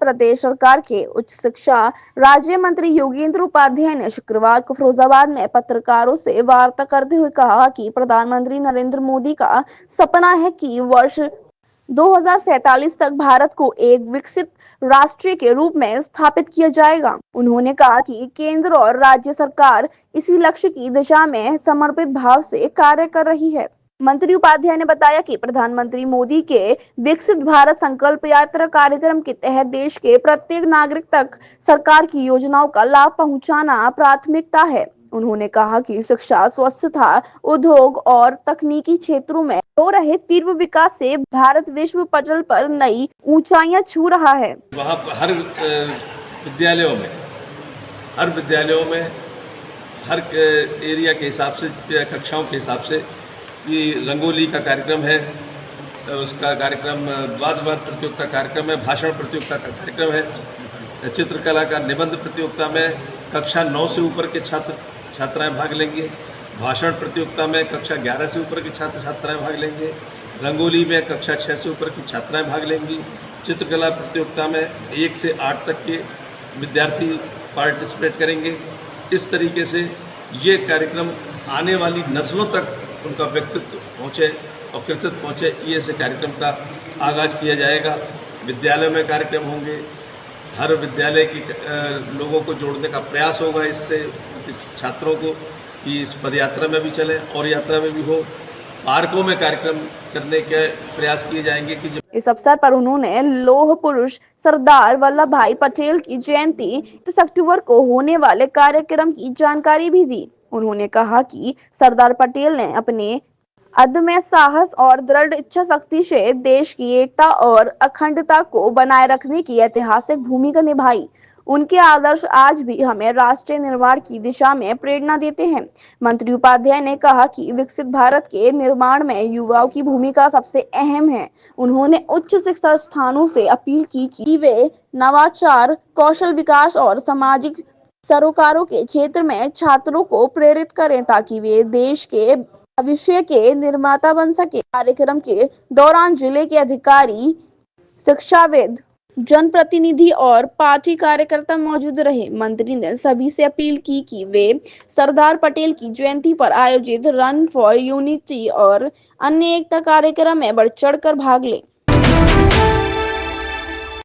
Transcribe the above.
प्रदेश सरकार के उच्च शिक्षा राज्य मंत्री योगेंद्र उपाध्याय ने शुक्रवार को फिरोजाबाद में पत्रकारों से वार्ता करते हुए कहा कि प्रधानमंत्री नरेंद्र मोदी का सपना है कि वर्ष 2047 तक भारत को एक विकसित राष्ट्र के रूप में स्थापित किया जाएगा। उन्होंने कहा कि केंद्र और राज्य सरकार इसी लक्ष्य की दिशा में समर्पित भाव से कार्य कर रही है। मंत्री उपाध्याय ने बताया कि प्रधानमंत्री मोदी के विकसित भारत संकल्प यात्रा कार्यक्रम के तहत देश के प्रत्येक नागरिक तक सरकार की योजनाओं का लाभ पहुंचाना प्राथमिकता है। उन्होंने कहा कि शिक्षा, स्वच्छता, उद्योग और तकनीकी क्षेत्रों में हो रहे तीव्र विकास से भारत विश्व पटल पर नई ऊंचाइयां छू रहा है। वहाँ हर विद्यालयों में हर एरिया के हिसाब से, कक्षाओं के हिसाब से ये रंगोली का कार्यक्रम है, उसका कार्यक्रम वाद प्रतियोगिता कार्यक्रम है, भाषण प्रतियोगिता का कार्यक्रम है, चित्रकला का निबंध प्रतियोगिता में कक्षा 9 से ऊपर के छात्र छात्राएं भाग लेंगे, भाषण प्रतियोगिता में कक्षा 11 से ऊपर के छात्र छात्राएं भाग लेंगे, रंगोली में कक्षा 6 से ऊपर की छात्राएं भाग लेंगी, चित्रकला प्रतियोगिता में 1 से 8 तक के विद्यार्थी पार्टिसिपेट करेंगे। इस तरीके से ये कार्यक्रम आने वाली नस्लों तक उनका व्यक्तित्व पहुँचे और कृतित्व पहुँचे, ये से कार्यक्रम का आगाज़ किया जाएगा। विद्यालय में कार्यक्रम होंगे, हर विद्यालय के लोगों को जोड़ने का प्रयास होगा इससे छात्रों को कि इस पदयात्रा में भी चले और यात्रा में भी हो। पार्कों में कार्यक्रम करने के प्रयास किए जाएंगे कि इस अवसर पर उन्होंने लौह पुरुष सरदार वल्लभ भाई पटेल की जयंती 30 अक्टूबर को होने वाले कार्यक्रम की जानकारी भी दी। उन्होंने कहा कि सरदार पटेल ने अपने अदम्य साहस और दृढ़ इच्छा शक्ति से देश की एकता और अखंडता को बनाए रखने की ऐतिहासिक भूमिका निभाई। उनके आदर्श आज भी हमें राष्ट्रीय निर्माण की दिशा में प्रेरणा देते हैं। मंत्री उपाध्याय ने कहा कि विकसित भारत के निर्माण में युवाओं की भूमिका सबसे अहम है। उन्होंने उच्च शिक्षा संस्थानों से अपील की कि वे नवाचार, कौशल विकास और सामाजिक सरोकारों के क्षेत्र में छात्रों को प्रेरित करें ताकि वे देश के भविष्य के निर्माता बन सके। कार्यक्रम के दौरान जिले के अधिकारी, शिक्षाविद, जनप्रतिनिधि और पार्टी कार्यकर्ता मौजूद रहे। मंत्री ने सभी से अपील की कि वे सरदार पटेल की जयंती पर आयोजित रन फॉर यूनिटी और अन्य एकता कार्यक्रम में बढ़ चढ़कर भाग लें।